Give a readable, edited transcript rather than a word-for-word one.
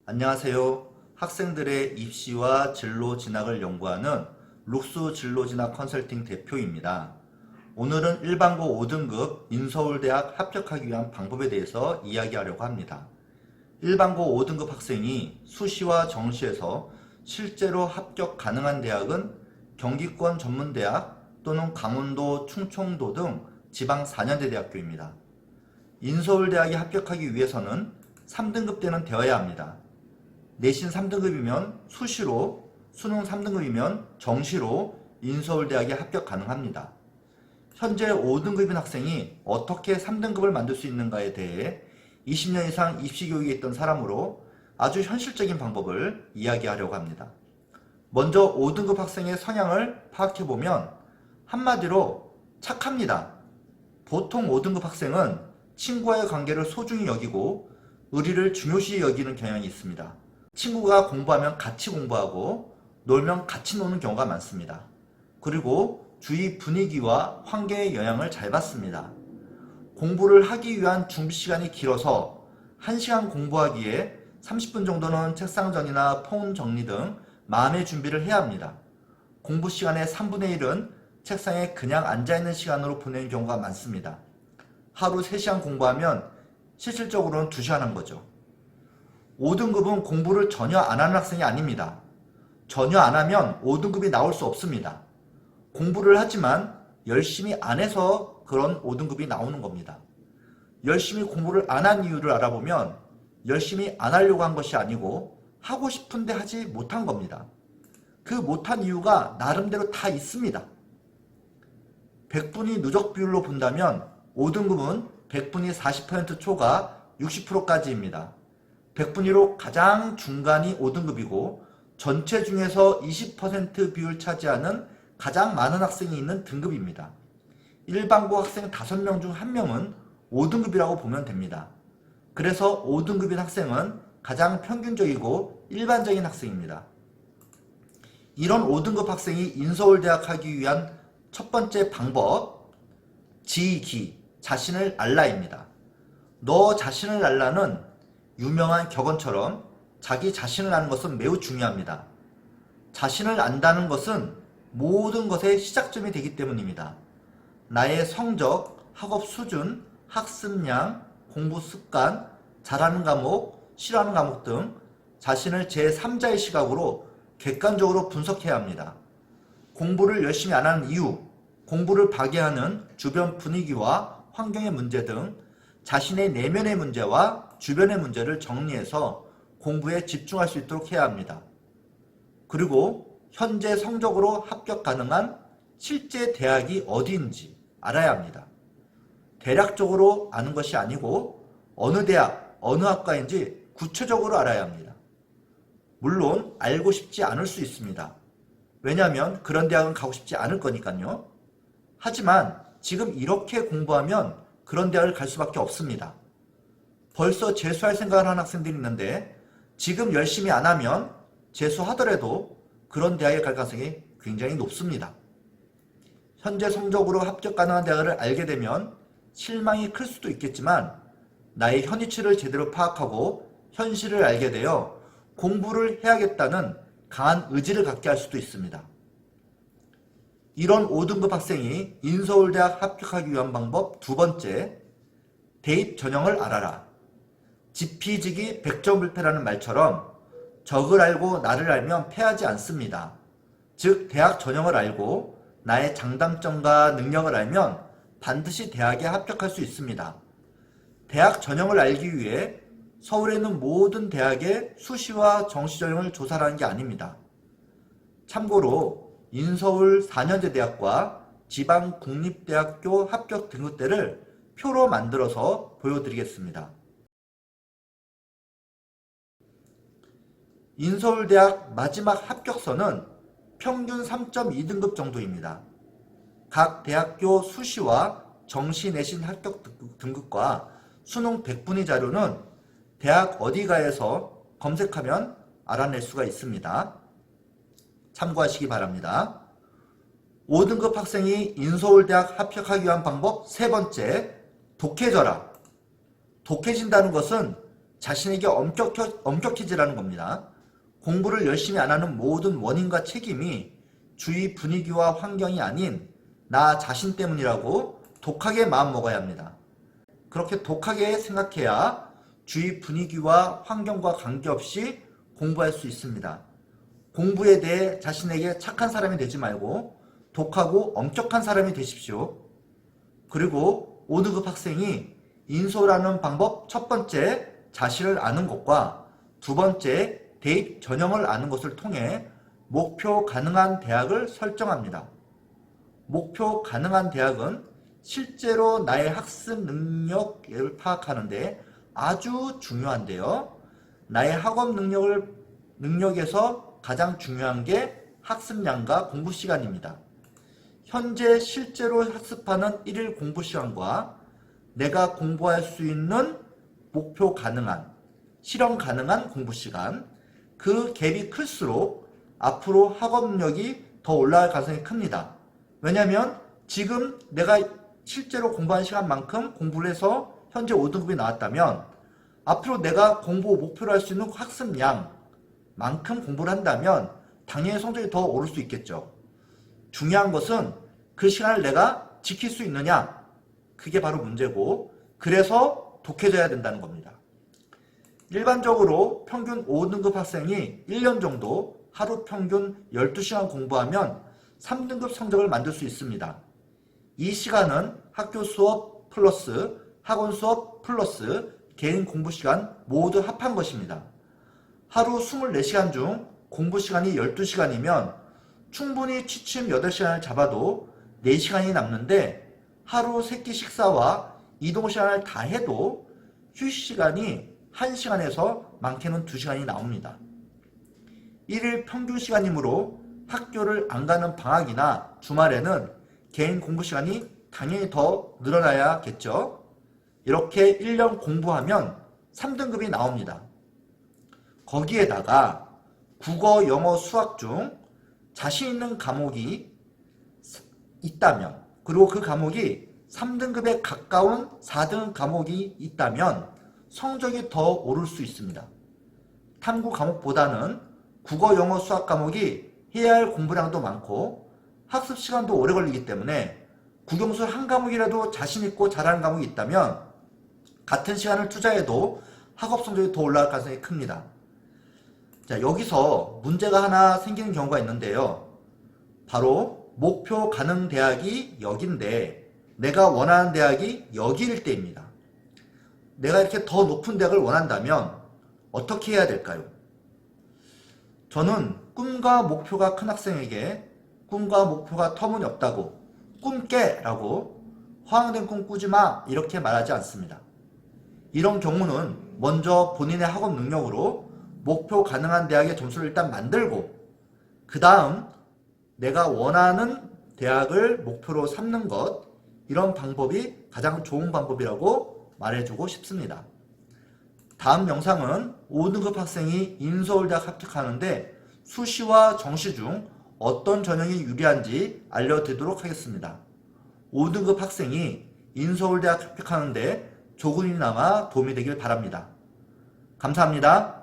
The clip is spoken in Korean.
안녕하세요. 학생들의 입시와 진로 진학을 연구하는 룩스 진로진학 컨설팅 대표입니다. 오늘은 일반고 5등급 인서울대학 합격하기 위한 방법에 대해서 이야기하려고 합니다. 일반고 5등급 학생이 수시와 정시에서 실제로 합격 가능한 대학은 경기권 전문대학 또는 강원도, 충청도 등 지방 4년제 대학교입니다. 인서울대학에 합격하기 위해서는 3등급대는 되어야 합니다. 내신 3등급이면 수시로, 수능 3등급이면 정시로 인서울대학에 합격 가능합니다. 현재 5등급인 학생이 어떻게 3등급을 만들 수 있는가에 대해 20년 이상 입시교육에 있던 사람으로 아주 현실적인 방법을 이야기하려고 합니다. 먼저 5등급 학생의 성향을 파악해보면 한마디로 착합니다. 보통 5등급 학생은 친구와의 관계를 소중히 여기고 의리를 중요시 여기는 경향이 있습니다. 친구가 공부하면 같이 공부하고 놀면 같이 노는 경우가 많습니다. 그리고 주위 분위기와 환경의 영향을 잘 받습니다. 공부를 하기 위한 준비 시간이 길어서 1시간 공부하기에 30분 정도는 책상 정리나 폰 정리 등 마음의 준비를 해야 합니다. 공부 시간의 3분의 1은 책상에 그냥 앉아있는 시간으로 보내는 경우가 많습니다. 하루 3시간 공부하면 실질적으로는 2시간 한 거죠. 5등급은 공부를 전혀 안 하는 학생이 아닙니다. 전혀 안 하면 5등급이 나올 수 없습니다. 공부를 하지만 열심히 안 해서 그런 5등급이 나오는 겁니다. 열심히 공부를 안 한 이유를 알아보면 열심히 안 하려고 한 것이 아니고 하고 싶은데 하지 못한 겁니다. 그 못한 이유가 나름대로 다 있습니다. 100분위 누적 비율로 본다면 5등급은 100분위 40% 초과 60%까지입니다. 100분위로 가장 중간이 5등급이고 전체 중에서 20% 비율 차지하는 가장 많은 학생이 있는 등급입니다. 일반고 학생 5명 중 1명은 5등급이라고 보면 됩니다. 그래서 5등급인 학생은 가장 평균적이고 일반적인 학생입니다. 이런 5등급 학생이 인서울대학 하기 위한 첫 번째 방법, 지기, 자신을 알라입니다. 너 자신을 알라는 유명한 격언처럼 자기 자신을 아는 것은 매우 중요합니다. 자신을 안다는 것은 모든 것의 시작점이 되기 때문입니다. 나의 성적, 학업 수준, 학습량, 공부 습관, 잘하는 과목, 싫어하는 과목 등 자신을 제3자의 시각으로 객관적으로 분석해야 합니다. 공부를 열심히 안 하는 이유, 공부를 방해하는 주변 분위기와 환경의 문제 등 자신의 내면의 문제와 주변의 문제를 정리해서 공부에 집중할 수 있도록 해야 합니다. 그리고 현재 성적으로 합격 가능한 실제 대학이 어디인지 알아야 합니다. 대략적으로 아는 것이 아니고 어느 대학, 어느 학과인지 구체적으로 알아야 합니다. 물론 알고 싶지 않을 수 있습니다. 왜냐하면 그런 대학은 가고 싶지 않을 거니까요. 하지만 지금 이렇게 공부하면 그런 대학을 갈 수밖에 없습니다. 벌써 재수할 생각을 하는 학생들이 있는데 지금 열심히 안 하면 재수하더라도 그런 대학에 갈 가능성이 굉장히 높습니다. 현재 성적으로 합격 가능한 대학을 알게 되면 실망이 클 수도 있겠지만 나의 현위치를 제대로 파악하고 현실을 알게 되어 공부를 해야겠다는 강한 의지를 갖게 할 수도 있습니다. 이런 5등급 학생이 인서울대학 합격하기 위한 방법 두 번째, 대입 전형을 알아라. 지피지기 백전불패라는 말처럼 적을 알고 나를 알면 패하지 않습니다. 즉 대학 전형을 알고 나의 장단점과 능력을 알면 반드시 대학에 합격할 수 있습니다. 대학 전형을 알기 위해 서울에 있는 모든 대학의 수시와 정시 전형을 조사하는 게 아닙니다. 참고로 인서울 4년제 대학과 지방 국립대학교 합격 등급대를 표로 만들어서 보여드리겠습니다. 인서울대학 마지막 합격선은 평균 3.2등급 정도입니다. 각 대학교 수시와 정시 내신 합격 등급과 수능 100분위 자료는 대학 어디가에서 검색하면 알아낼 수가 있습니다. 참고하시기 바랍니다. 5등급 학생이 인서울대학 합격하기 위한 방법 세 번째, 독해져라. 독해진다는 것은 자신에게 엄격해지라는 겁니다. 공부를 열심히 안 하는 모든 원인과 책임이 주위 분위기와 환경이 아닌 나 자신 때문이라고 독하게 마음먹어야 합니다. 그렇게 독하게 생각해야 주위 분위기와 환경과 관계없이 공부할 수 있습니다. 공부에 대해 자신에게 착한 사람이 되지 말고 독하고 엄격한 사람이 되십시오. 그리고 5등급 학생이 인솔하는 방법 첫 번째 자신을 아는 것과 두 번째 대입 전형을 아는 것을 통해 목표 가능한 대학을 설정합니다. 목표 가능한 대학은 실제로 나의 학습 능력을 파악하는데 아주 중요한데요. 나의 학업 능력에서 가장 중요한 게 학습량과 공부 시간입니다. 현재 실제로 학습하는 1일 공부 시간과 내가 공부할 수 있는 목표 가능한, 실현 가능한 공부 시간, 그 갭이 클수록 앞으로 학업 능력이 더 올라갈 가능성이 큽니다. 왜냐하면 지금 내가 실제로 공부한 시간만큼 공부를 해서 현재 5등급이 나왔다면 앞으로 내가 공부 목표로 할 수 있는 학습량만큼 공부를 한다면 당연히 성적이 더 오를 수 있겠죠. 중요한 것은 그 시간을 내가 지킬 수 있느냐, 그게 바로 문제고, 그래서 독해져야 된다는 겁니다. 일반적으로 평균 5등급 학생이 1년 정도 하루 평균 12시간 공부하면 3등급 성적을 만들 수 있습니다. 이 시간은 학교 수업 플러스 학원 수업 플러스 개인 공부 시간 모두 합한 것입니다. 하루 24시간 중 공부 시간이 12시간이면 충분히 취침 8시간을 잡아도 4시간이 남는데 하루 3끼 식사와 이동 시간을 다 해도 휴식 시간이 1시간에서 많게는 2시간이 나옵니다. 1일 평균 시간이므로 학교를 안 가는 방학이나 주말에는 개인 공부 시간이 당연히 더 늘어나야겠죠. 이렇게 1년 공부하면 3등급이 나옵니다. 거기에다가 국어, 영어, 수학 중 자신 있는 과목이 있다면, 그리고 그 과목이 3등급에 가까운 4등급 과목이 있다면 성적이 더 오를 수 있습니다. 탐구 과목보다는 국어, 영어, 수학 과목이 해야 할 공부량도 많고 학습 시간도 오래 걸리기 때문에 국영수 한 과목이라도 자신 있고 잘하는 과목이 있다면 같은 시간을 투자해도 학업 성적이 더 올라갈 가능성이 큽니다. 자, 여기서 문제가 하나 생기는 경우가 있는데요. 바로 목표 가능 대학이 여기인데 내가 원하는 대학이 여기일 때입니다. 내가 이렇게 더 높은 대학을 원한다면 어떻게 해야 될까요? 저는 꿈과 목표가 큰 학생에게 꿈과 목표가 터무니없다고 꿈 깨라고 허황된 꿈 꾸지 마 이렇게 말하지 않습니다. 이런 경우는 먼저 본인의 학업 능력으로 목표 가능한 대학의 점수를 일단 만들고 그 다음 내가 원하는 대학을 목표로 삼는 것, 이런 방법이 가장 좋은 방법이라고 말해주고 싶습니다. 다음 영상은 5등급 학생이 인서울대학 합격하는데 수시와 정시 중 어떤 전형이 유리한지 알려드리도록 하겠습니다. 5등급 학생이 인서울대학 합격하는데 조금이나마 도움이 되길 바랍니다. 감사합니다.